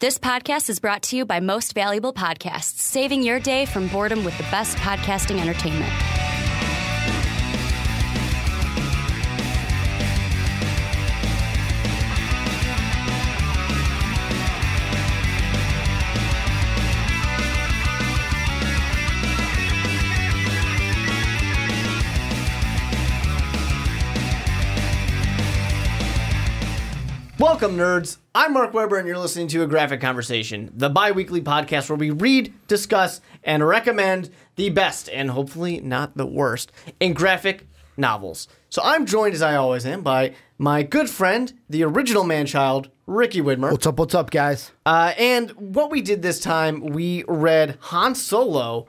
This podcast is brought to you by Most Valuable Podcasts, saving your day from boredom with the best podcasting entertainment. Welcome, nerds. I'm Mark Weber, and you're listening to A Graphic Conversation, the bi-weekly podcast where we read, discuss, and recommend the best, and hopefully not the worst, in graphic novels. So I'm joined, as I always am, by my good friend, the original man-child, Ricky Widmer. What's up, guys? And what we did this time, we read Han Solo,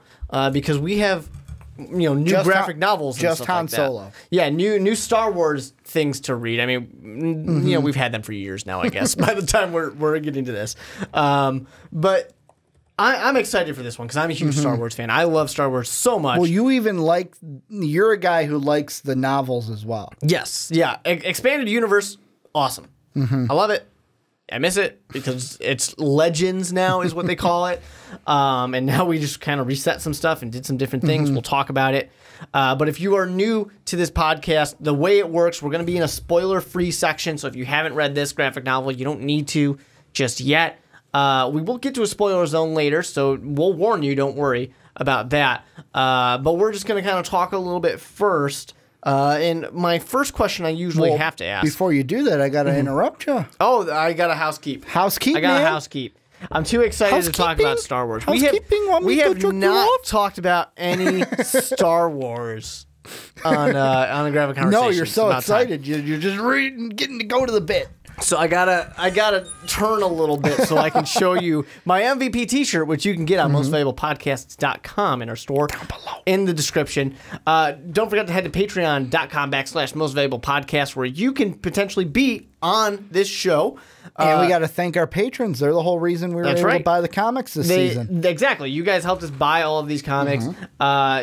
because we have... new just graphic novels and just stuff Han like that. Solo. Yeah, new Star Wars things to read. I mean, we've had them for years now, I guess, by the time we're getting to this. But I'm excited for this one because I'm a huge Star Wars fan. I love Star Wars so much. Well, you're a guy who likes the novels as well. Yes, yeah. Expanded universe, awesome. I love it. I miss it because it's Legends now is what they call it. And now we just kind of reset some stuff and did some different things. We'll talk about it. But if you are new to this podcast, the way it works, we're going to be in a spoiler-free section. So if you haven't read this graphic novel, you don't need to just yet. We will get to a spoiler zone later, so we'll warn you. Don't worry about that. But we're just going to kind of talk a little bit first. And my first question I usually have to ask. Before you do that, I got to interrupt you. Oh, I got a housekeep. Housekeep, I got man? a housekeep. I'm too excited to talk about Star Wars. We have not talked about any Star Wars on a graphic conversation. No, you're so excited. You're just reading, getting to go to the bit. So I gotta turn a little bit so I can show you my MVP t-shirt, which you can get on mostvaluablepodcasts.com in our store down below in the description. Don't forget to head to patreon.com/mostvaluablepodcast where you can potentially be on this show. And we got to thank our patrons. They're the whole reason we were able to buy the comics this season. Exactly. You guys helped us buy all of these comics.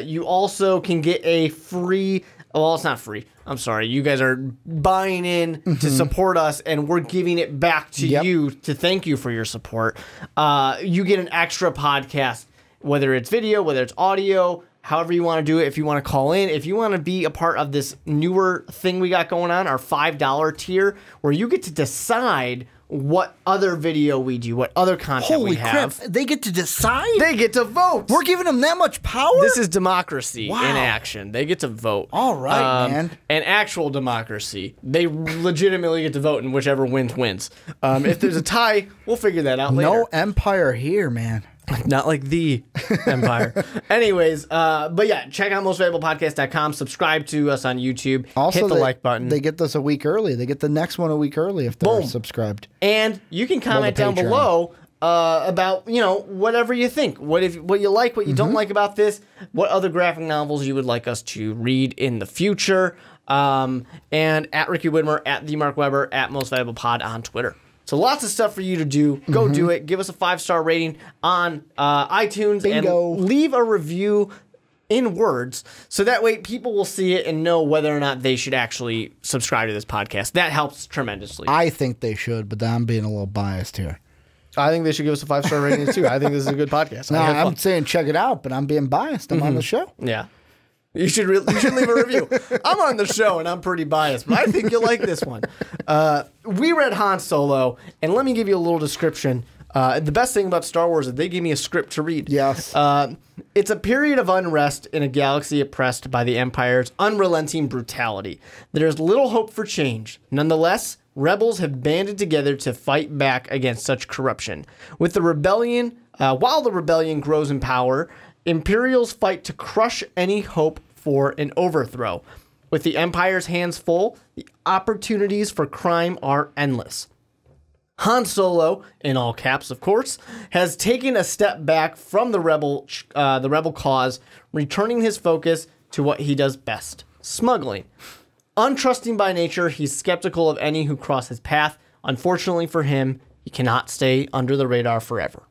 You also can get a free... Well, it's not free. I'm sorry. You guys are buying in to support us, and we're giving it back to you to thank you for your support. You get an extra podcast, whether it's video, whether it's audio, however you want to do it. If you want to call in, if you want to be a part of this newer thing we got going on, our $5 tier, where you get to decide what other video we do, what other content we have. Holy crap, they get to decide? They get to vote. We're giving them that much power? This is democracy in action. They get to vote. All right, man. And actual democracy. They legitimately get to vote, and whichever wins. If there's a tie, we'll figure that out later. No empire here, man. Not like the empire. Anyways, but yeah, check out mostvaluablepodcast.com. Subscribe to us on YouTube. Also, hit the like button. They get this a week early. They get the next one a week early if they're subscribed. And you can comment down below about, whatever you think. What you like, what you don't like about this, what other graphic novels you would like us to read in the future. And at Ricky Widmer, at the Mark Weber, at Most Valuable Pod on Twitter. So lots of stuff for you to do. Go do it. Give us a 5-star rating on iTunes. Bingo. And leave a review in words so that way people will see it and know whether or not they should actually subscribe to this podcast. That helps tremendously. I think they should, but I'm being a little biased here. I think they should give us a 5-star rating too. I think this is a good podcast. No, I'm saying check it out, but I'm being biased. I'm on the show. Yeah. You should leave a review. I'm on the show, and I'm pretty biased, but I think you'll like this one. We read Han Solo, and let me give you a little description. The best thing about Star Wars is they gave me a script to read. Yes. It's a period of unrest in a galaxy oppressed by the Empire's unrelenting brutality. There's little hope for change. Nonetheless, rebels have banded together to fight back against such corruption. While the rebellion grows in power, Imperials fight to crush any hope for an overthrow. With the Empire's hands full, the opportunities for crime are endless. Han Solo, in all caps of course, has taken a step back from the rebel cause, returning his focus to what he does best, smuggling. Untrusting by nature, he's skeptical of any who cross his path. Unfortunately for him, he cannot stay under the radar forever.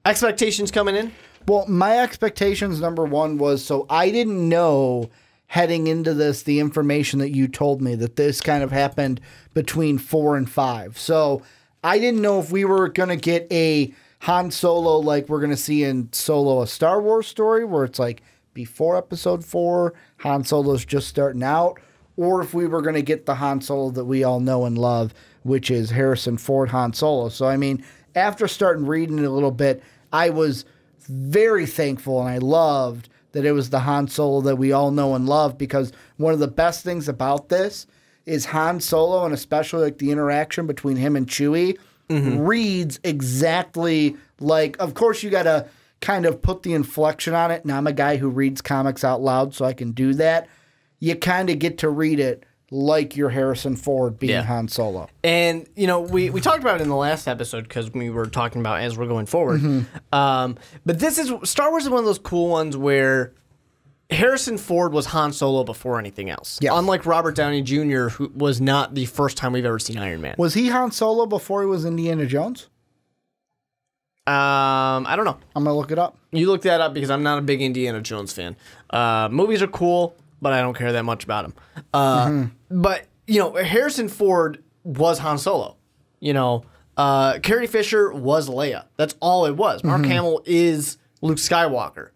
Expectations coming in? Well, my expectations, number one, was so I didn't know heading into this the information that you told me that this kind of happened between 4 and 5. So I didn't know if we were going to get a Han Solo like we're going to see in Solo, a Star Wars story, where it's like before Episode 4, Han Solo's just starting out, or if we were going to get the Han Solo that we all know and love, which is Harrison Ford Han Solo. So, I mean, after starting reading it a little bit, I was very thankful and I loved that it was the Han Solo that we all know and love, because one of the best things about this is Han Solo, and especially like the interaction between him and Chewie, reads exactly like, of course you got to kind of put the inflection on it, and I'm a guy who reads comics out loud, so I can do that. You kind of get to read it like you're Harrison Ford being Han Solo. And, you know, we talked about it in the last episode because we were talking about as we're going forward. But Star Wars is one of those cool ones where Harrison Ford was Han Solo before anything else. Yes. Unlike Robert Downey Jr., who was not the first time we've ever seen Iron Man. Was he Han Solo before he was Indiana Jones? I don't know. I'm going to look it up. You look that up because I'm not a big Indiana Jones fan. Movies are cool, but I don't care that much about them. But, you know, Harrison Ford was Han Solo. You know, Carrie Fisher was Leia. That's all it was. Mark Hamill is Luke Skywalker.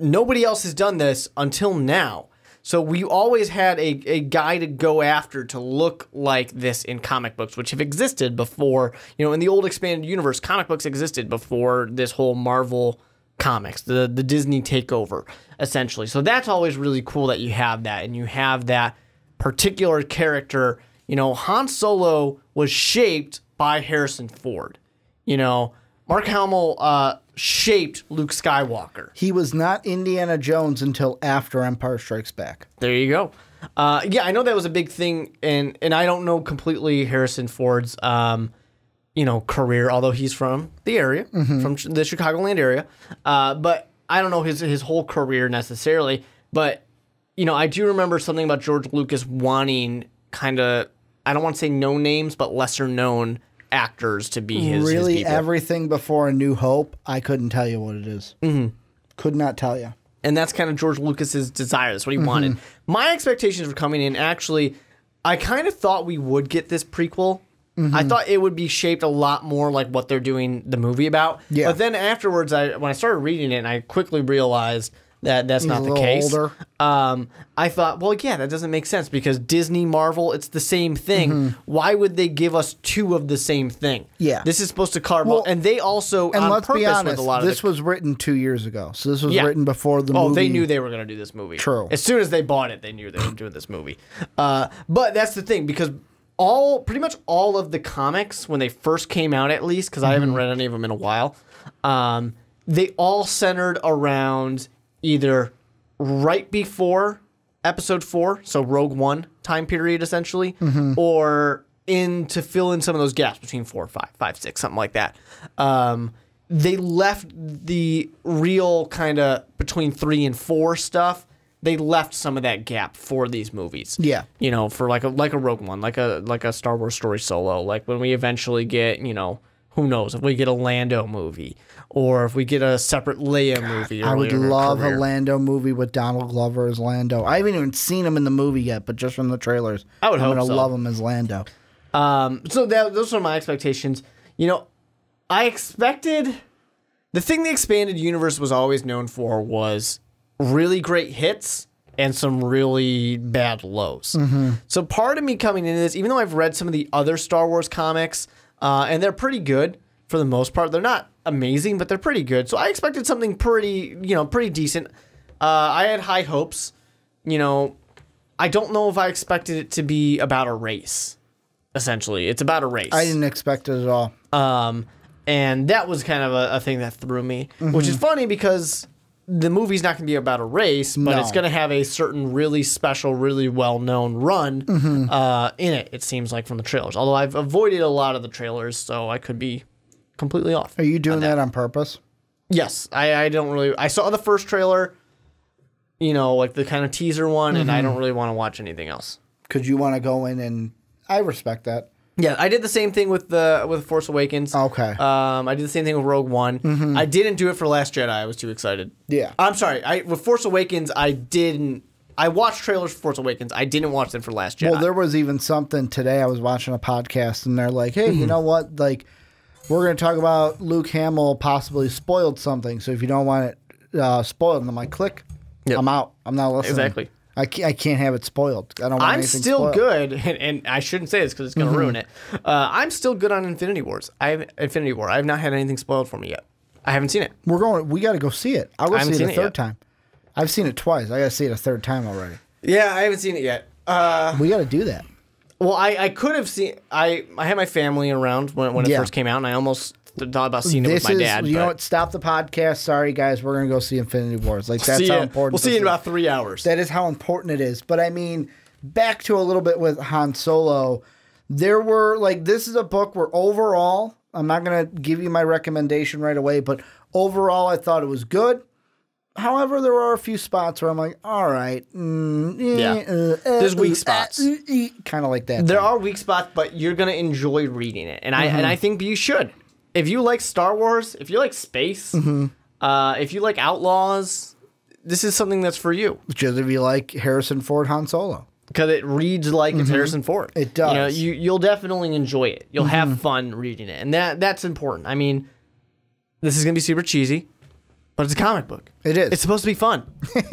Nobody else has done this until now. So we always had a guy to go after to look like this in comic books, which have existed before. You know, in the old expanded universe, comic books existed before this whole Marvel comics, the Disney takeover, essentially. So that's always really cool that you have that, and you have that particular character. You know, Han Solo was shaped by Harrison Ford. You know, Mark Hamill shaped Luke Skywalker. He was not Indiana Jones until after Empire Strikes Back. There you go. Yeah, I know that was a big thing, and I don't know completely Harrison Ford's you know, career, although he's from the area, from the Chicagoland area. But I don't know his whole career necessarily. But, you know, I do remember something about George Lucas wanting kind of, I don't want to say no names, but lesser known actors to be his people. Everything before A New Hope, I couldn't tell you what it is. Could not tell you. And that's kind of George Lucas's desire. That's what he wanted. My expectations for coming in, actually, I kind of thought we would get this prequel. I thought it would be shaped a lot more like what they're doing the movie about. Yeah. But then afterwards, when I started reading it, I quickly realized that that's not the case. Older. I thought, well, yeah, that doesn't make sense because Disney, Marvel, it's the same thing. Why would they give us two of the same thing? Yeah. This is supposed to carve out. And they also, and on let's purpose, be honest, with a lot of this was written 2 years ago. So this was written before the movie. Oh, they knew they were going to do this movie. True. As soon as they bought it, they knew they were doing this movie. But that's the thing, because pretty much all of the comics, when they first came out at least, because I haven't read any of them in a while, they all centered around either right before Episode 4, so Rogue One time period essentially, or to fill in some of those gaps between 4, 5, 6, something like that. They left the real kind of between 3 and 4 stuff. They left some of that gap for these movies. Yeah. You know, for like a Rogue One, like a Star Wars story Solo. Like when we eventually get, you know, who knows, if we get a Lando movie or if we get a separate Leia movie. I would love a Lando movie with Donald Glover as Lando. I haven't even seen him in the movie yet, but just from the trailers, I'm going to love him as Lando. So those are my expectations. You know, I expected, the thing the expanded universe was always known for was really great hits and some really bad lows. So part of me coming into this, even though I've read some of the other Star Wars comics, and they're pretty good for the most part. They're not amazing, but they're pretty good. So I expected something pretty decent. I had high hopes. You know, I don't know if I expected it to be about a race. Essentially, it's about a race. I didn't expect it at all. And that was kind of a thing that threw me, which is funny because the movie's not going to be about a race, but it's going to have a certain really special, really well-known run in it, it seems like, from the trailers. Although I've avoided a lot of the trailers, so I could be completely off. Are you doing that on purpose? Yes. I don't really... I saw the first trailer, you know, like the kind of teaser one, and I don't really want to watch anything else. Because you want to go in and... I respect that. Yeah, I did the same thing with Force Awakens. Okay. I did the same thing with Rogue One. I didn't do it for Last Jedi. I was too excited. Yeah. I'm sorry. With Force Awakens, I I watched trailers for Force Awakens. I didn't watch them for Last Jedi. Well, there was even something today. I was watching a podcast, and they're like, hey, you know what? Like, we're going to talk about Luke Hamill possibly spoiled something. So if you don't want it spoiled, and I'm like, click. Yep. I'm out. I'm not listening. Exactly. I can't have it spoiled. I don't want anything still spoiled. good, and I shouldn't say this because it's going to ruin it. I'm still good on Infinity War. I have not had anything spoiled for me yet. I haven't seen it. We got to go see it. I'll go see it a third time. I've seen it twice. I got to see it a third time already. Yeah, I haven't seen it yet. We got to do that. Well, I could have seen. I had my family around when it first came out, and I almost thought about seeing it with my dad. You know what? Stop the podcast. Sorry, guys. We're gonna go see Infinity Wars. Like that's how important. We'll see you in about 3 hours. That is how important it is. But I mean, back to a little bit with Han Solo. There were this is a book where overall, I'm not gonna give you my recommendation right away, but overall, I thought it was good. However, there are a few spots where I'm like, all right. There's weak spots. Kind of like that. There are weak spots, but you're going to enjoy reading it. And I think you should. If you like Star Wars, if you like space, if you like Outlaws, this is something that's for you. Just if you like Harrison Ford Han Solo. Because it reads like it's Harrison Ford. It does. You'll definitely enjoy it. You'll have fun reading it. And that's important. I mean, this is going to be super cheesy. But it's a comic book. It is. It's supposed to be fun.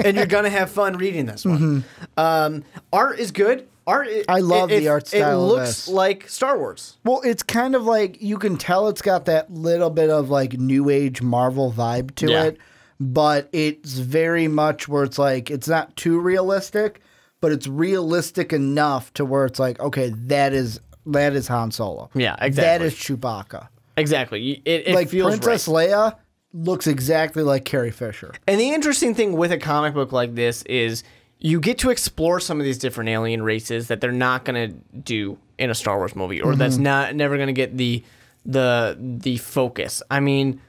And you're going to have fun reading this one. Art is good. I love the art style. It looks like Star Wars. Well, it's kind of like, you can tell it's got that little bit of New Age Marvel vibe to it. But it's very much where it's it's not too realistic, but it's realistic enough to where it's okay, that is Han Solo. Yeah, exactly. That is Chewbacca. Exactly. It feels Princess Leia looks exactly like Carrie Fisher. And the interesting thing with a comic book like this is you get to explore some of these different alien races that they're not going to do in a Star Wars movie, or that's never going to get the focus. I mean,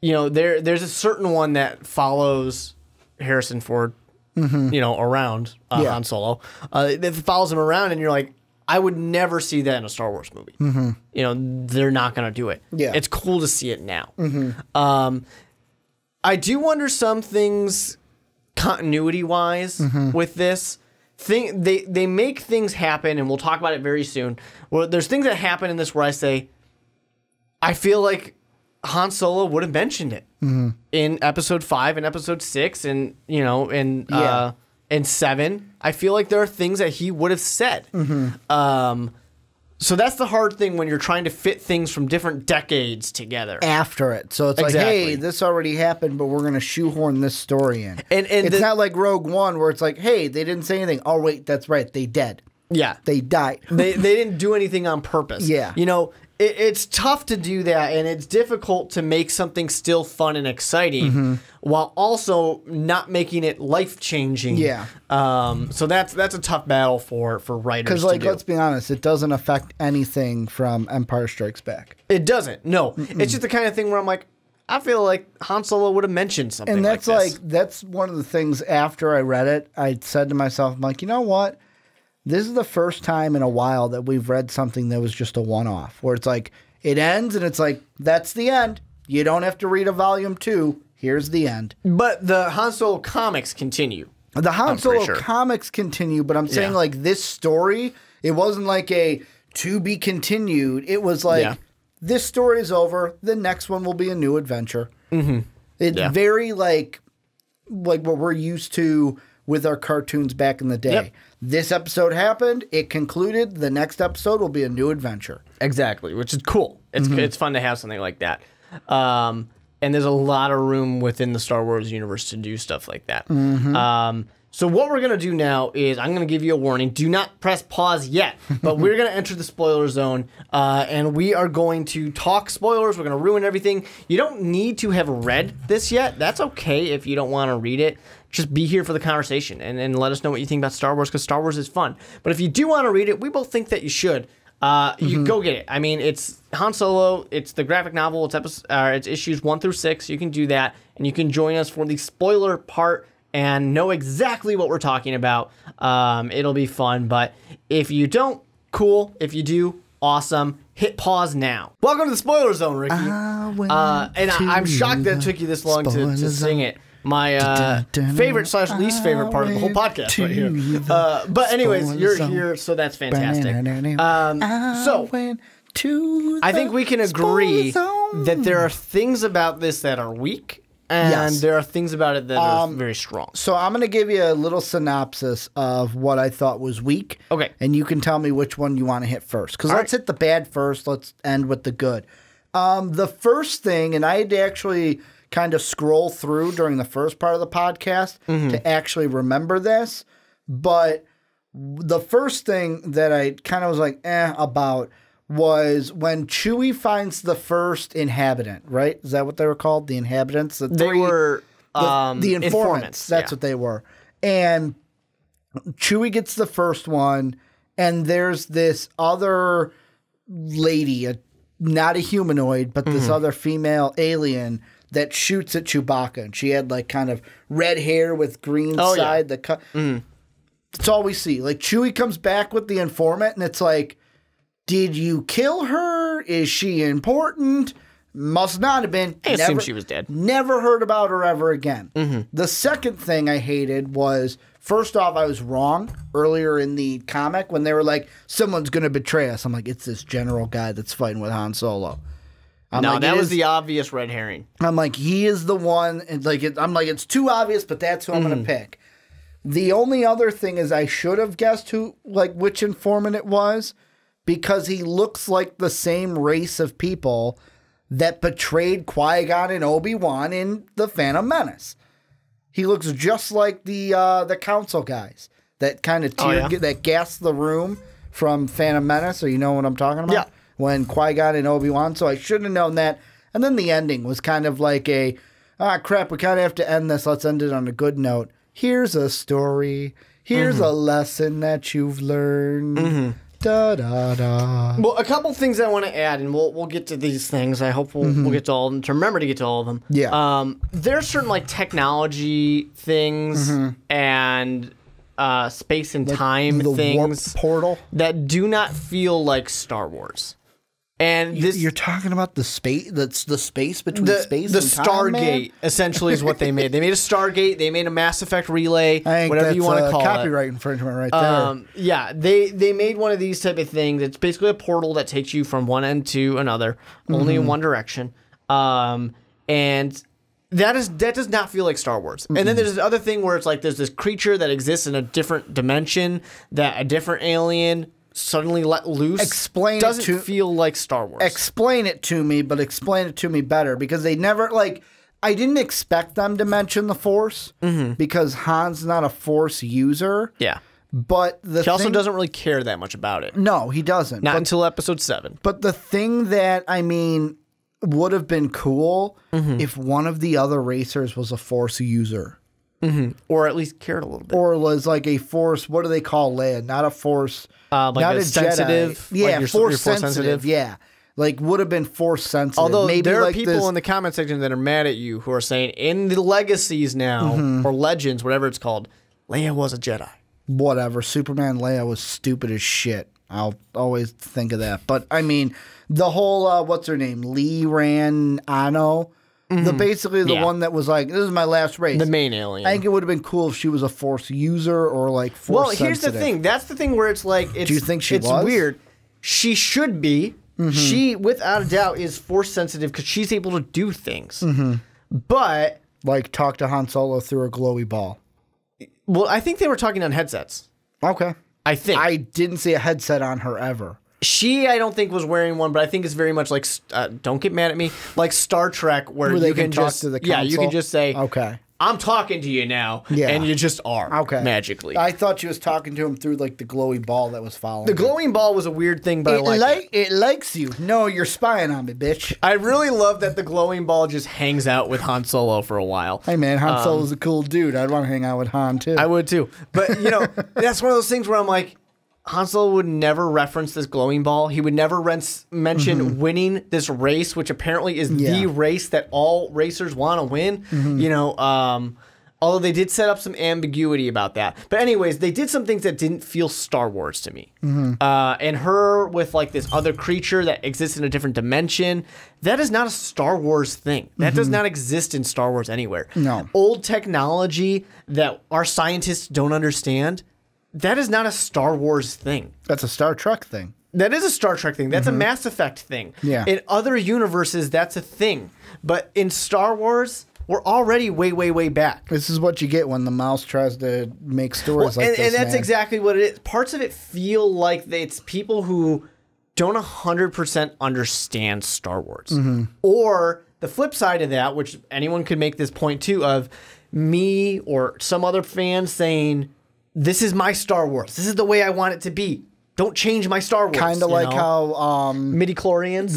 there's a certain one that follows Harrison Ford, around Han Solo. It follows him around, and you're like, I would never see that in a Star Wars movie. They're not going to do it. Yeah. It's cool to see it now. I do wonder some things continuity-wise with this. They make things happen, and we'll talk about it very soon. Well, there's things that happen in this where I say, I feel like Han Solo would have mentioned it in Episode 5 and Episode 6 and, and 7. I feel like there are things that he would have said. So that's the hard thing when you're trying to fit things from different decades together. After it. So it's hey, this already happened, but we're going to shoehorn this story in. And it's not like Rogue One where it's hey, they didn't say anything. Oh, wait, that's right. They dead. Yeah. They died. they didn't do anything on purpose. Yeah. It's tough to do that, and it's difficult to make something still fun and exciting while also not making it life-changing. Yeah. So that's a tough battle for writers to do. Because, let's be honest, it doesn't affect anything from Empire Strikes Back. It doesn't. No. It's just the kind of thing where I'm like, I feel like Han Solo would have mentioned something and that's like this. That's one of the things after I read it, I said to myself, I'm like, you know what? This is the first time in a while that we've read something that was just a one-off, where it's it ends and it's that's the end. You don't have to read a volume 2. Here's the end. But the Han Solo comics continue. The Han Solo comics continue, but I'm saying this story, it wasn't a to be continued. It was this story is over. The next one will be a new adventure. It's very like what we're used to with our cartoons back in the day. Yep. This episode happened. It concluded. The next episode will be a new adventure. Exactly, which is cool. It's fun to have something like that. And there's a lot of room within the Star Wars universe to do stuff like that. So what we're going to do now is I'm going to give you a warning. Do not press pause yet, but we're going to enter the spoiler zone, and we are going to talk spoilers. We're going to ruin everything. You don't need to have read this yet. That's okay if you don't want to read it. Just be here for the conversation and let us know what you think about Star Wars, because Star Wars is fun. But if you do want to read it, we both think that you should. You go get it. I mean, it's Han Solo. It's the graphic novel. It's issues 1 through 6. You can do that, and you can join us for the spoiler part and know exactly what we're talking about. It'll be fun. But if you don't, cool. If you do, awesome. Hit pause now. Welcome to the spoiler zone, Ricky. And I'm shocked that it took you this long to sing it. My favorite / least favorite part of the whole podcast right here. But anyways, you're here, so that's fantastic. So I think we can agree that there are things about this that are weak, and there are things about it that are very strong. So I'm going to give you a little synopsis of what I thought was weak. Okay. And you can tell me which one you want to hit first. Because let's hit the bad first. Let's end with the good. The first thing, and I had to actually kind of scroll through during the first part of the podcast to actually remember this. But the first thing that I kind of was like, about was when Chewie finds the first inhabitant, right? Is that what they were called? The inhabitants? They were the informants. That's what they were. And Chewie gets the first one, and there's this other lady, not a humanoid, but this other female alien that shoots at Chewbacca. And she had like kind of red hair with green side. That's all we see. Like Chewie comes back with the informant, and it's like, did you kill her? Is she important? Must not have been. I assume she was dead. Never heard about her ever again. The second thing I hated was, first off, I was wrong earlier in the comic when they were like, someone's going to betray us. I'm like, it's this general guy that's fighting with Han Solo. That was the obvious red herring. I'm like, he is the one. And I'm like, it's too obvious, but that's who I'm going to pick. The only other thing is I should have guessed which informant it was, because he looks like the same race of people that betrayed Qui-Gon and Obi-Wan in The Phantom Menace. He looks just like the council guys that kind of that gassed the room from Phantom Menace. So you know what I'm talking about? Yeah. When Qui-Gon and Obi-Wan. So I should have known that. And then the ending was kind of like crap, we kind of have to end this. Let's end it on a good note. Here's a story. Here's a lesson that you've learned. Da, da, da. Well, a couple things I want to add, and we'll get to these things. I hope we'll get to all of them, to remember to get to all of them. Yeah. There are certain technology things and space and time the things warp portal that do not feel like Star Wars. And you're talking about the space. That's the space between space the and time. Stargate essentially is what they made. They made a Stargate. They made a Mass Effect relay. Whatever you want to call copyright infringement right there. Yeah, they made one of these type of things. It's basically a portal that takes you from one end to another, only in one direction. And that does not feel like Star Wars. And then there's this other thing where it's like there's this creature that exists in a different dimension that a different alien suddenly let loose. Doesn't feel like Star Wars. Explain it to me, but explain it to me better, because they never I didn't expect them to mention the Force because Han's not a Force user. Yeah. But he also doesn't really care that much about it. No, he doesn't. Not until episode 7. But the thing that would have been cool if one of the other racers was a Force user. Or at least cared a little bit. Or was like a Force, what do they call Leia? Not a Force, not a sensitive. Jedi. Yeah, like Force sensitive. Yeah. Would have been Force sensitive. Although maybe there are people in the comment section that are mad at you who are saying in the Legacies now, or Legends, whatever it's called, Leia was a Jedi. Whatever. Superman Leia was stupid as shit. I'll always think of that. But, the whole, what's her name? Lee Ran Ano. Basically the one that was like, this is my last race. The main alien. I think it would have been cool if she was a Force user or Force sensitive. Well, here's the thing. That's the thing where it's like, do you think it's weird. She should be. She, without a doubt, is Force sensitive because she's able to do things. But talk to Han Solo through a glowy ball. Well, I think they were talking on headsets. Okay. I think. I didn't see a headset on her ever. She, I don't think, was wearing one, but I think it's very much like, don't get mad at me, like Star Trek, where you can talk just to the console? Yeah, you can just say, okay, I'm talking to you now, and you just are, magically. I thought she was talking to him through the glowy ball that was following. The glowing ball was a weird thing, but it likes you. No, you're spying on me, bitch. I really love that the glowing ball just hangs out with Han Solo for a while. Hey man, Han Solo's a cool dude. I'd want to hang out with Han too. I would too, but that's one of those things where I'm like, Han Solo would never reference this glowing ball. He would never mention winning this race, which apparently is the race that all racers want to win. Although they did set up some ambiguity about that. But anyways, they did some things that didn't feel Star Wars to me. And her with like this other creature that exists in a different dimension, that is not a Star Wars thing. That does not exist in Star Wars anywhere. No. Old technology that our scientists don't understand, that is not a Star Wars thing. That's a Star Trek thing. That is a Star Trek thing. That's a Mass Effect thing. Yeah. In other universes, that's a thing. But in Star Wars, we're already way, way, way back. This is what you get when the mouse tries to make stories like this. And that's man. exactly what it is. Parts of it feel like it's people who don't 100% understand Star Wars. Or the flip side of that, which anyone could make this point too, of me or some other fan saying, this is my Star Wars. This is the way I want it to be. Don't change my Star Wars. Kind of like how midi-chlorians.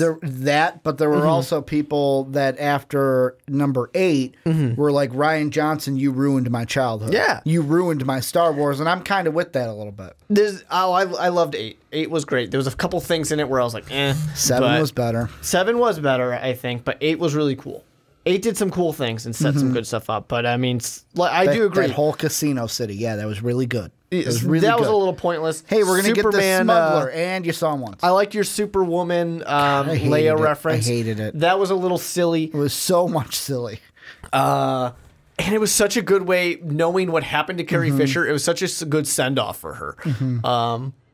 But there were also people that after number 8 were like, Ryan Johnson, you ruined my childhood. Yeah. You ruined my Star Wars, and I'm kind of with that a little bit. I loved 8. 8 was great. There was a couple things in it where I was like, 7 was better. 7 was better, I think, but 8 was really cool. 8 did some cool things and set some good stuff up. But I mean, I do agree. That whole Casino City, yeah, that was really good. That was a little pointless. Hey, we're going to get the smuggler, and you saw him once. I liked your Superwoman Leia reference. I hated it. That was a little silly. It was so much silly. And it was such a good way, knowing what happened to Carrie Fisher, it was such a good send-off for her.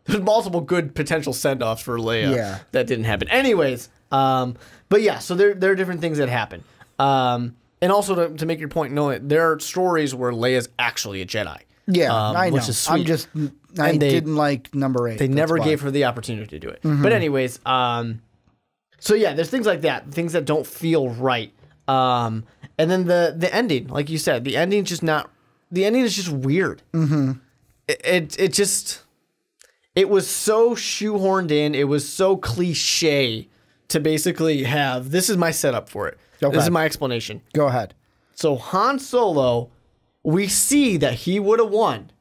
There's multiple good potential send-offs for Leia that didn't happen. Anyways, but yeah, so there are different things that happen. And also to make your point, there are stories where Leia's actually a Jedi. Yeah, I know. Which is sweet. I didn't like number 8. They never gave her the opportunity to do it. But anyways, so yeah, there's things like that, things that don't feel right. And then the ending, like you said, the ending is just weird. It was so shoehorned in. It was so cliche to basically have, this is my setup for it. Okay. This is my explanation. Go ahead. So Han Solo, we see that he would have won.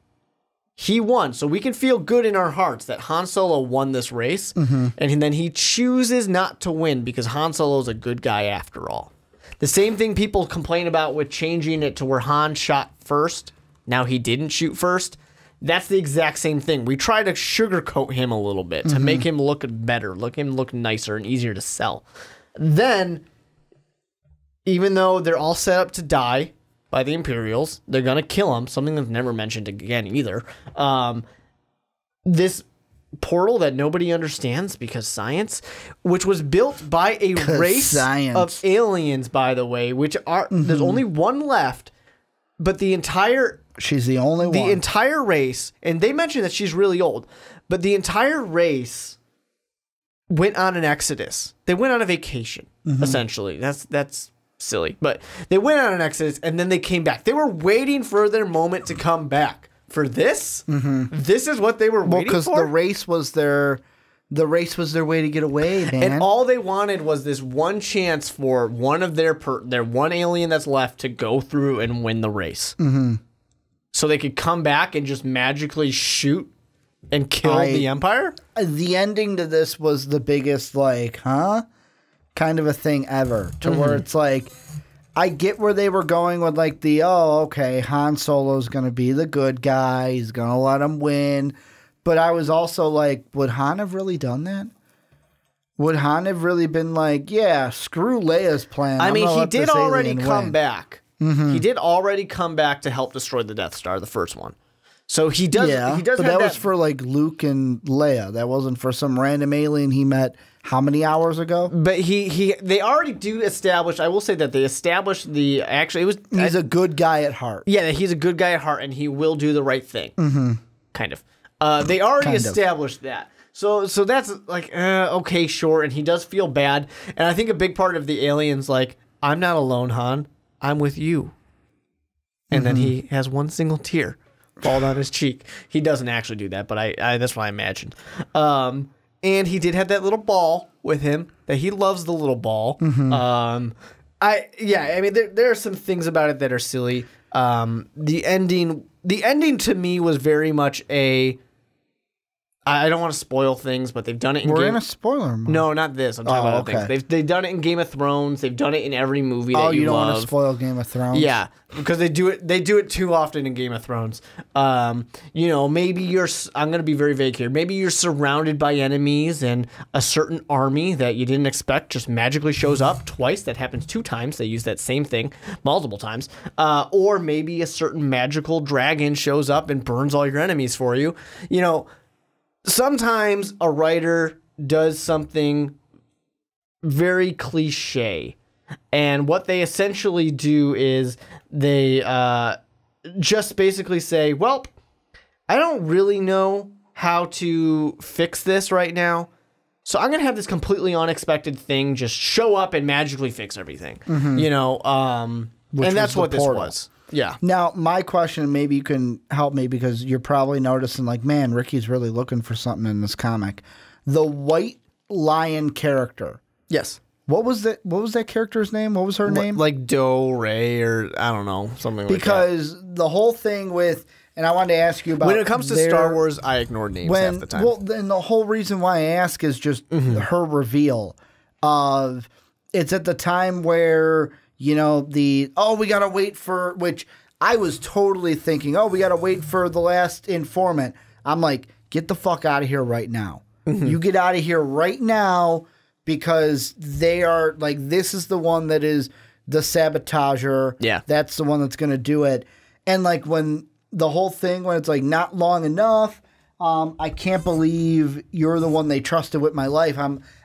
He won. So we can feel good in our hearts that Han Solo won this race. And then he chooses not to win because Han Solo's a good guy after all. The same thing people complain about with changing it to where Han shot first. Now he didn't shoot first. That's the exact same thing. We try to sugarcoat him a little bit to make him look better, look nicer and easier to sell. Then, even though they're all set up to die by the Imperials, they're going to kill him, something that's never mentioned again either. This portal that nobody understands because science, which was built by a race of aliens, by the way, which are, there's only one left, but the entire... She's the only one. The entire race, and they mentioned that she's really old, but the entire race went on an exodus. They went on a vacation, essentially. That's silly, but they went on an exodus, and then they came back. They were waiting for their moment to come back. For this? This is what they were waiting for? Because the race was their way to get away, man. And all they wanted was this one chance for one of their one alien that's left to go through and win the race. So they could come back and just magically shoot and kill the Empire? The ending to this was the biggest, kind of a thing ever. To where it's like, I get where they were going with Han Solo's going to be the good guy. He's going to let him win. But I was also like, would Han have really done that? Would Han have really been like, yeah, screw Leia's plan? I mean, he did already come back. He did already come back to help destroy the Death Star, the first one. So he does. Yeah, he does. But that was for Luke and Leia. That wasn't for some random alien he met how many hours ago? But they already do establish. I will say that they established he's a good guy at heart. Yeah, he's a good guy at heart, and he will do the right thing. Kind of. They already established that. So that's okay, sure. And he does feel bad. And I think a big part of the aliens I'm not alone, Han. I'm with you. And then he has one single tear fall down his cheek. He doesn't actually do that, but I that's what I imagined. And he did have that little ball with him, that he loves the little ball. I mean, there are some things about it that are silly. The ending to me was very much I don't want to spoil things, but they've done it in We're in a spoiler mode. No, not this. I'm talking about other things. They've done it in Game of Thrones. They've done it in every movie that you love. Oh, you don't want to spoil Game of Thrones? Yeah, because they do it too often in Game of Thrones. Maybe I'm going to be very vague here. Maybe you're surrounded by enemies and a certain army that you didn't expect just magically shows up twice. That happens 2 times. They use that same thing multiple times. Or maybe a certain magical dragon shows up and burns all your enemies for you. Sometimes a writer does something very cliche, and what they essentially do is they just basically say, well, I don't really know how to fix this right now, so I'm going to have this completely unexpected thing just show up and magically fix everything. And that's what this was. Yeah. Now, my question, maybe you can help me because you're probably noticing, like, man, Ricky's really looking for something in this comic. The White Lion character. Yes. What was that character's name? What was her name? Like Do Ray or I don't know, something like that. Because the whole thing with, and I wanted to ask you about when it comes to Star Wars, I ignore names half the time. Well, then the whole reason why I ask is just her reveal of it's at the time where. We got to wait for, which I was totally thinking, we got to wait for the last informant. I'm like, get the fuck out of here right now. You get out of here right now because they are, like, this is the one that is the sabotager. Yeah. That's the one that's going to do it. And, like, when the whole thing, when it's, like, not long enough, I can't believe you're the one they trusted with my life.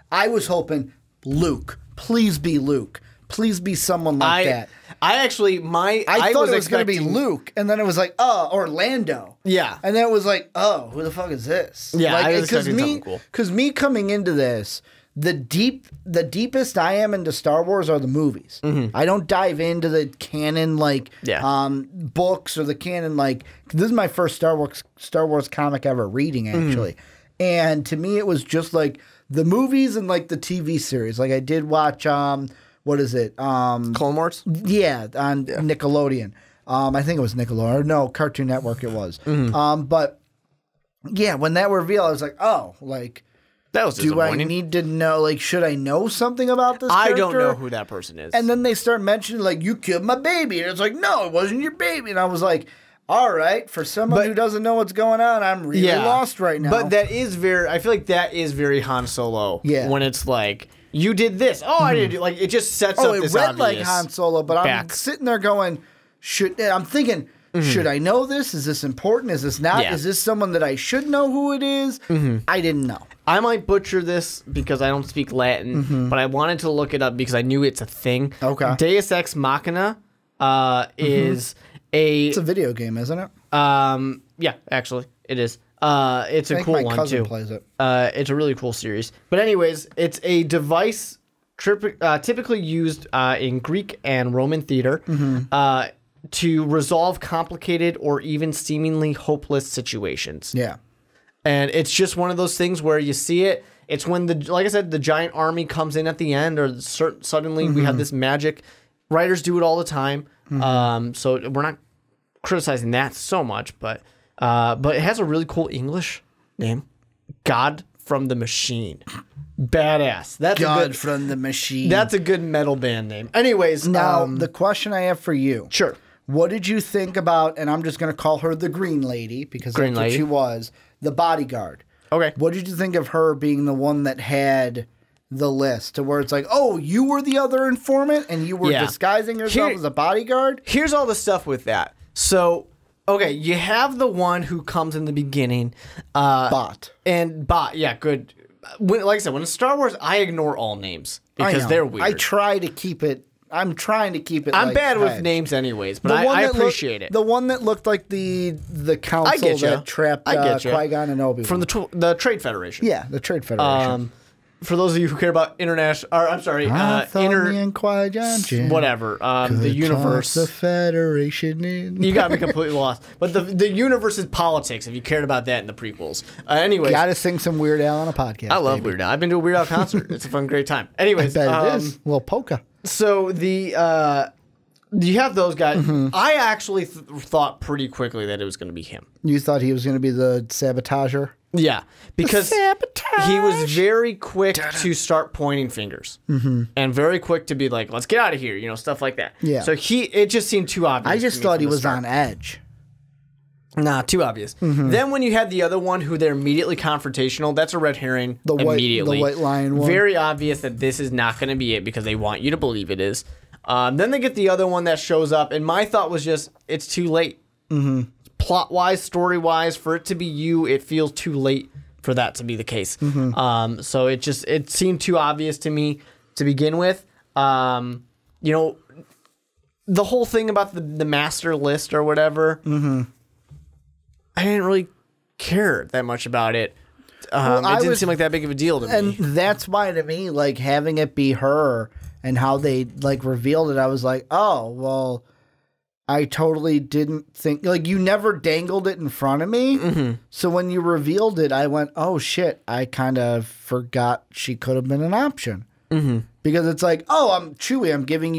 I was hoping, Luke. Please be Luke. Please be someone like that. I thought it was going to be Luke, and then it was like, Orlando. Yeah. And then it was like, who the fuck is this? Yeah, like, I was expecting something cool. Because me coming into this, the deepest I am into Star Wars are the movies. I don't dive into the canon, books or the canon, this is my first Star Wars comic ever reading, actually. And to me, it was just, like, the movies and, like, the TV series. Like, I did watch... what is it? Clone Wars? Yeah, on Nickelodeon. I think it was Nickelodeon. Or no, Cartoon Network it was. But, yeah, when that reveal, I was like, that was disappointing. Do I need to know, like, should I know something about this character? I don't know who that person is. And then they start mentioning, like, you killed my baby. And it's like, no, it wasn't your baby. And I was like, all right, for someone who doesn't know what's going on, I'm really lost right now. But I feel like that is very Han Solo. Yeah. When it's like... You did this. Oh, I didn't do. Like, it just sets up this obvious. It read like Han Solo, but I'm sitting there going, I'm thinking, should I know this? Is this important? Is this not? Yeah. Is this someone that I should know who it is? I didn't know. I might butcher this because I don't speak Latin, but I wanted to look it up because I knew it's a thing. Okay. Deus Ex Machina is It's a video game, isn't it? Yeah, actually, it is. It's a cool one too. Plays it. It's a really cool series. But anyways, it's a device typically used in Greek and Roman theater to resolve complicated or even seemingly hopeless situations. Yeah. And it's just one of those things where you see it. It's when like I said, the giant army comes in at the end, or suddenly we have this magic. Writers do it all the time. So we're not criticizing that so much, but it has a really cool English name, God from the Machine. Badass. That's God from the Machine. That's a good metal band name. Anyways, now the question I have for you. Sure. What did you think about, and I'm just going to call her the Green Lady because that's what she was, the bodyguard. Okay. What did you think of her being the one that had the list to where it's like, oh, you were the other informant and you were disguising yourself as a bodyguard? Here's all the stuff with that. So, okay, you have the one who comes in the beginning. Bot. And Bot, yeah, good. Like I said, when it's Star Wars, I ignore all names because they're weird. I try to keep it. I'm trying to keep it. I'm bad with names anyways, but I appreciate it. The one that looked like the council that trapped Qui-Gon and Obi-Wan. From the Trade Federation. Yeah, the Trade Federation. For those of you who care about international, or I'm sorry, me and Qui-Gon whatever, the universe, the Federation in. You got me completely lost. But the universe is politics. If you cared about that in the prequels, anyways, got to sing some Weird Al on a podcast. I love Weird Al. I've been to a Weird Al concert. It's a fun, great time. Anyways, I bet it is. A little polka. So you have those guys. I actually thought pretty quickly that it was going to be him. You thought he was going to be the sabotager? Yeah, because Sabotage. he was very quick to start pointing fingers and very quick to be like, let's get out of here, you know, stuff like that. Yeah. So it just seemed too obvious. I just thought he was on edge. Nah, too obvious. Then when you had the other one who they're immediately confrontational, that's a red herring immediately. The white lion one. Very obvious that this is not going to be it because they want you to believe it is. Then they get the other one that shows up, and my thought was just, it's too late. Plot-wise, story-wise, for it to be you, it feels too late for that to be the case. So it seemed too obvious to me to begin with. You know, the whole thing about the master list or whatever, I didn't really care that much about it. It didn't seem like that big of a deal to me. And that's why, to me, like, having it be her and how they, like, revealed it, I was like, oh, well, I totally didn't think, like, you never dangled it in front of me. So when you revealed it, I went, oh, shit, I kind of forgot she could have been an option. Because it's like, oh, I'm Chewie, I'm giving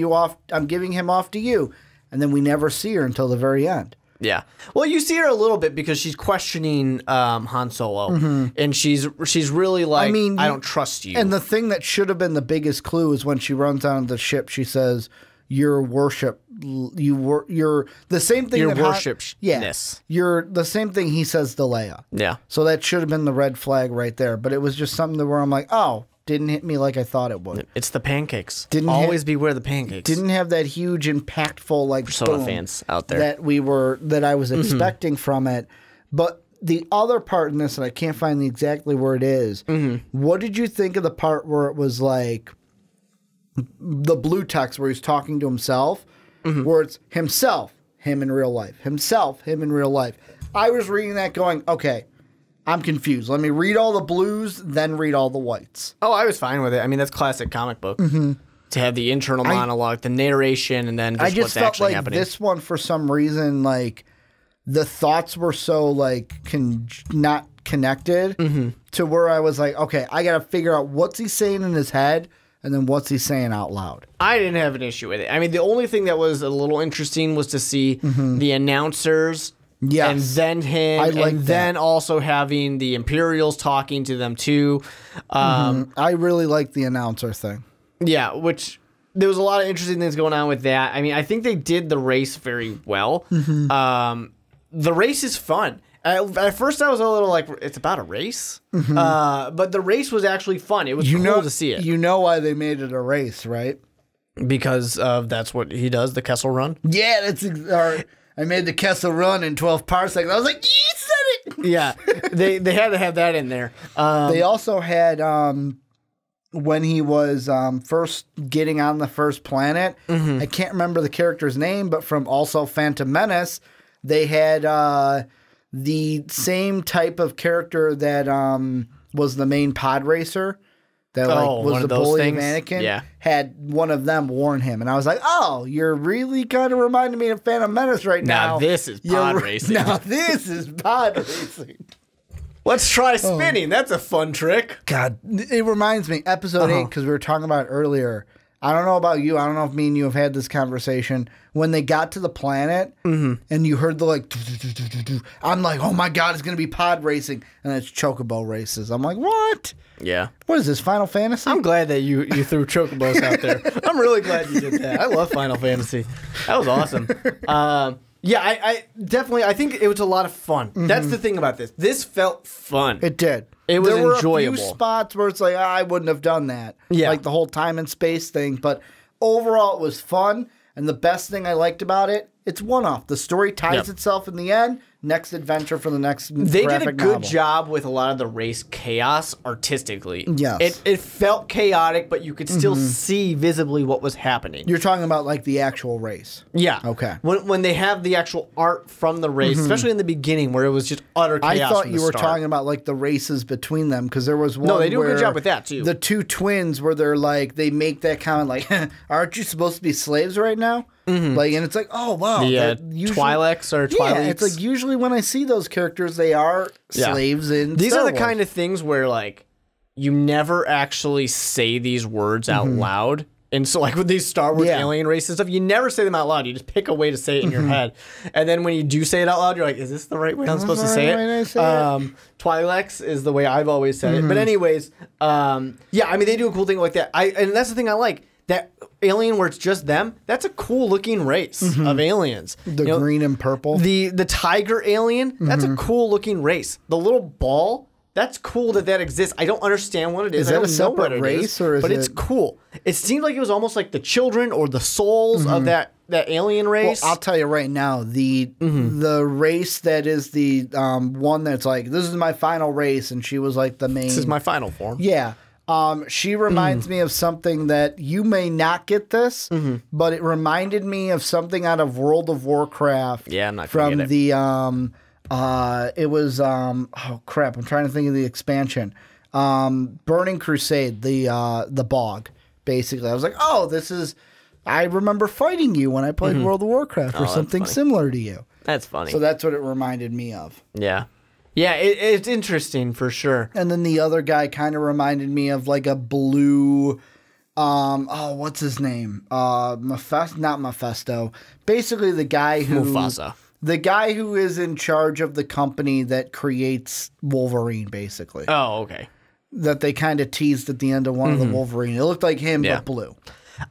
him off to you. And then we never see her until the very end. Yeah. Well, you see her a little bit because she's questioning Han Solo, and she's really like, I don't trust you. And the thing that should have been the biggest clue is when she runs on the ship, she says, "Your worship, you're the same thing. Your that worshipness. You're the same thing." He says to Leia. Yeah. So that should have been the red flag right there. But it was just something where I'm like, oh. Didn't hit me like I thought it would. It's the pancakes. Always beware the pancakes. Didn't have that huge, impactful, like, Persona fans out there that I was expecting from it. But the other part in this, and I can't find exactly where it is. What did you think of the part where it was like the blue text where he's talking to himself, where it's himself, him in real life, himself, him in real life? I was reading that going, okay, I'm confused. Let me read all the blues, then read all the whites. Oh, I was fine with it. I mean, that's classic comic book. To have the internal monologue, the narration, and then just what's felt actually like happening. This one, for some reason, like, the thoughts were so, like, not connected to where I was like, okay, I got to figure out what's he saying in his head and then what's he saying out loud. I didn't have an issue with it. I mean, the only thing that was a little interesting was to see the announcers. Yes. And then him, and then also having the Imperials talking to them too. I really like the announcer thing. Yeah, which there was a lot of interesting things going on with that. I mean, I think they did the race very well. The race is fun. At first, I was a little like, it's about a race? But the race was actually fun. It was cool to see it. You know why they made it a race, right? Because that's what he does, the Kessel Run? Yeah, that's... I made the Kessel Run in 12 parsecs. I was like, you said it! Yeah, they had to have that in there. They also had, when he was first getting on the first planet, I can't remember the character's name, but from also Phantom Menace, they had the same type of character that was the main Podracer. That was the bully of Anakin. Had one of them warn him, and I was like, "Oh, you're really kind of reminding me of Phantom Menace right now." Now this is pod racing. Now this is pod racing. Let's try spinning. That's a fun trick. God, it reminds me, episode 8, because we were talking about it earlier. I don't know about you. I don't know if me and you have had this conversation. When they got to the planet and you heard the like, I'm like, oh my God, it's going to be pod racing. And it's chocobo races. I'm like, what? Yeah. What is this, Final Fantasy? I'm glad that you threw chocobos out there. I'm really glad you did that. I love Final Fantasy. That was awesome. Yeah, I definitely, I think it was a lot of fun. That's the thing about this. This felt fun. It did. It was enjoyable. There were a few spots where it's like, I wouldn't have done that. Yeah. Like the whole time and space thing. But overall, it was fun. And the best thing I liked about it, it's one-off. The story ties itself in the end. Next adventure for the next They did a good novel. job with a lot of the race chaos artistically. Yes. It felt chaotic, but you could still see visibly what was happening. You're talking about like the actual race. Yeah. Okay. When they have the actual art from the race, especially in the beginning where it was just utter chaos. I thought from you the were start. talking about like the races between them because there was one. No, they do a good where job with that too. The two twins where they're like they make that comment like, aren't you supposed to be slaves right now? Like, and it's like, oh wow, the Twi'leks or Twi'leks. Yeah, it's like usually when I see those characters, they are slaves in These Star are the Wars. kind of things where like you never actually say these words out loud, And so, like, with these Star Wars alien races stuff, you never say them out loud. You just pick a way to say it in your head. And then when you do say it out loud, you're like, is this the right way I'm supposed to say it? Twi'leks is the way I've always said it. But anyways, I mean, they do a cool thing like that. And that's the thing I like. That alien where it's just them, that's a cool-looking race of aliens. The green and purple. The tiger alien, that's a cool-looking race. The little ball... That's cool that exists. I don't understand what it is. Is that a separate race, or is but it's cool. It seemed like it was almost like the children or the souls of that alien race. Well, I'll tell you right now, the race that is the one that's like, this is my final race, and she was like the main. This is my final form. Yeah. She reminds me of something that you may not get this, but it reminded me of something out of World of Warcraft. Yeah, I'm not gonna from get it. the it was oh crap, I'm trying to think of the expansion. Burning Crusade, the bog, basically. I was like, oh, this is, I remember fighting you when I played World of Warcraft or something similar to you. That's funny. So that's what it reminded me of. Yeah. Yeah, it's interesting for sure. And then the other guy kind of reminded me of like a blue what's his name? Not Mephisto. Basically the guy who Mufasa. The guy who is in charge of the company that creates Wolverine, basically. Oh, okay. That they kind of teased at the end of one of the Wolverine. It looked like him, but blue.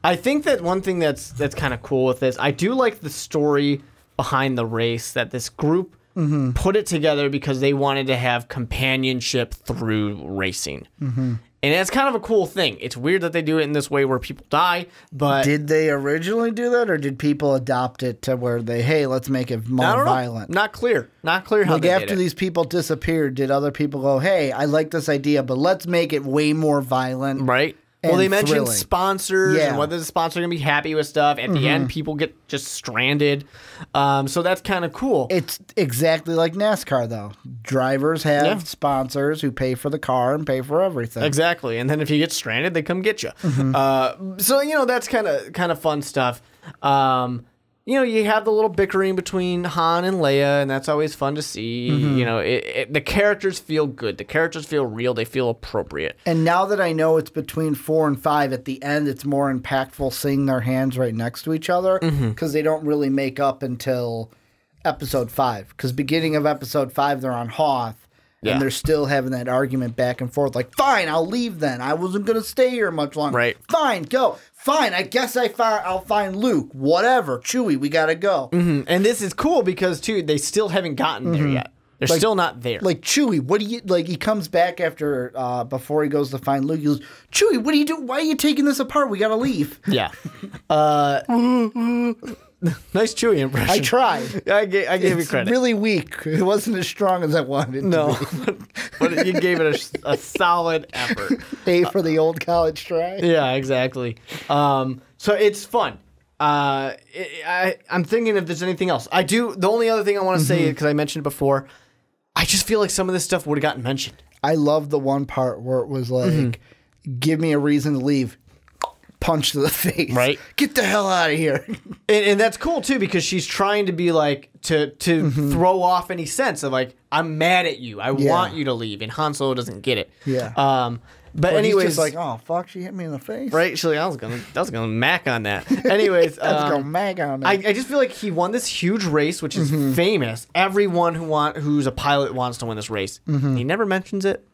I think that one thing that's kind of cool with this, I do like the story behind the race, that this group put it together because they wanted to have companionship through racing. And it's kind of a cool thing. It's weird that they do it in this way where people die, but... Did they originally do that, or did people adopt it to where they, hey, let's make it more violent? Not clear. Not clear how they did it. After these people disappeared, did other people go, hey, I like this idea, but let's make it way more violent? Right. Well, they mentioned sponsors and whether the sponsor going to be happy with stuff. At the end, people get just stranded. So that's kind of cool. It's exactly like NASCAR, though. Drivers have sponsors who pay for the car and pay for everything. Exactly. And then if you get stranded, they come get you. So, that's kind of fun stuff. You have the little bickering between Han and Leia, and that's always fun to see. The characters feel good. The characters feel real. They feel appropriate. And now that I know it's between 4 and 5, at the end, it's more impactful seeing their hands right next to each other because they don't really make up until episode 5. Because beginning of episode 5, they're on Hoth. And they're still having that argument back and forth. Like, fine, I'll leave then. I wasn't going to stay here much longer. Right. Fine, go. Fine, I guess I'll find Luke. Whatever. Chewie, we got to go. And this is cool because, too, they still haven't gotten there yet. They're still not there. Like, Chewie, what do you... Like, he comes back after... before he goes to find Luke, he goes, Chewie, what are you doing? Why are you taking this apart? We got to leave. Yeah. Nice Chewie impression. I tried. I gave you credit. It's really weak. It wasn't as strong as I wanted it to be. but you gave it a solid effort. A for the old college try. Yeah, exactly. So it's fun. I'm thinking if there's anything else. The only other thing I want to say, because I mentioned it before, I just feel like some of this stuff would have gotten mentioned. I love the one part where it was like, give me a reason to leave. Punch to the face. Right. Get the hell out of here. And that's cool, too, because she's trying to be like, to throw off any sense of like, I'm mad at you. I want you to leave. And Han Solo doesn't get it. Yeah. But anyways, he's just like, oh fuck, she hit me in the face. Right? She's like, I was gonna mac on that. Anyways, I was gonna mac on it. I just feel like he won this huge race, which is famous. Everyone who's a pilot wants to win this race. He never mentions it.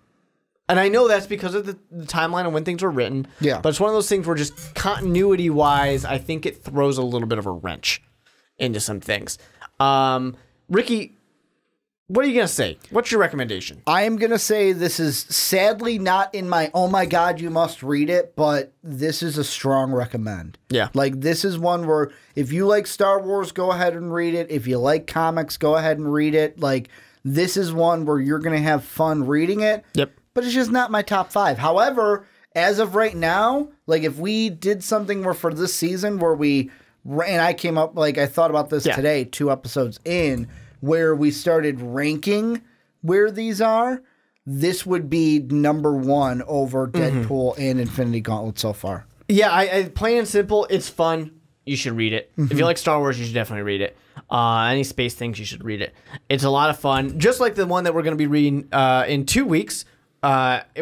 And I know that's because of the timeline and when things were written. Yeah. But it's one of those things where just continuity-wise, I think it throws a little bit of a wrench into some things. Ricky, what are you going to say? What's your recommendation? I am going to say this is sadly not in my, oh my God, you must read it, but this is a strong recommend. Yeah. Like, this is one where if you like Star Wars, go ahead and read it. If you like comics, go ahead and read it. Like, this is one where you're going to have fun reading it. Yep. But it's just not my top 5. However, as of right now, like if we did something where for this season where and I came up, like I thought about this today, 2 episodes in, where we started ranking where these are, this would be number 1 over Deadpool and Infinity Gauntlet so far. Yeah, I plain and simple, it's fun. You should read it. If you like Star Wars, you should definitely read it. Any space things, you should read it. It's a lot of fun. Just like the one that we're going to be reading in 2 weeks,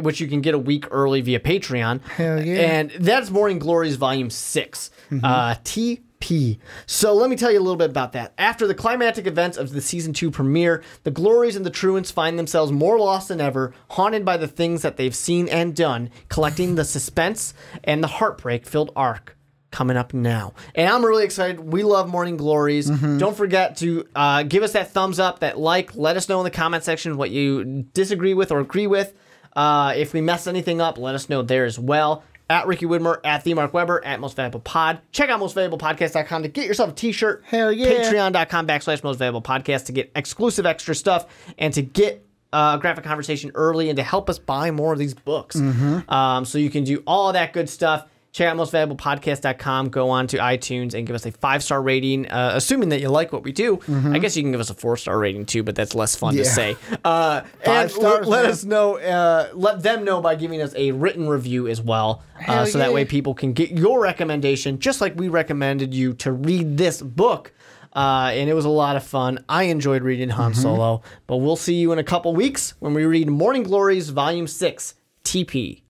which you can get a week early via Patreon. Hell yeah. And that's Morning Glories Volume 6, TP. So let me tell you a little bit about that. After the climactic events of the Season 2 premiere, the Glories and the Truants find themselves more lost than ever, haunted by the things that they've seen and done, collecting the suspense and the heartbreak-filled arc coming up now. And I'm really excited. We love Morning Glories. Don't forget to give us that thumbs up, that like. Let us know in the comment section what you disagree with or agree with. If we mess anything up, let us know there as well. At Ricky Widmer, at the Mark Weber, at Most Valuable Pod. Check out mostvaluablepodcast.com to get yourself a t-shirt. Hell yeah. Patreon.com/mostvaluablepodcast to get exclusive extra stuff and to get graphic conversation early and to help us buy more of these books. So you can do all of that good stuff. Check out mostvaluablepodcast.com. Go on to iTunes and give us a 5-star rating, assuming that you like what we do. I guess you can give us a 4-star rating too, but that's less fun to say. And 5 stars, let man. us know. Let them know by giving us a written review as well, so that way people can get your recommendation, just like we recommended you to read this book. And it was a lot of fun. I enjoyed reading Han Solo, but we'll see you in a couple weeks when we read Morning Glories Volume 6, TP.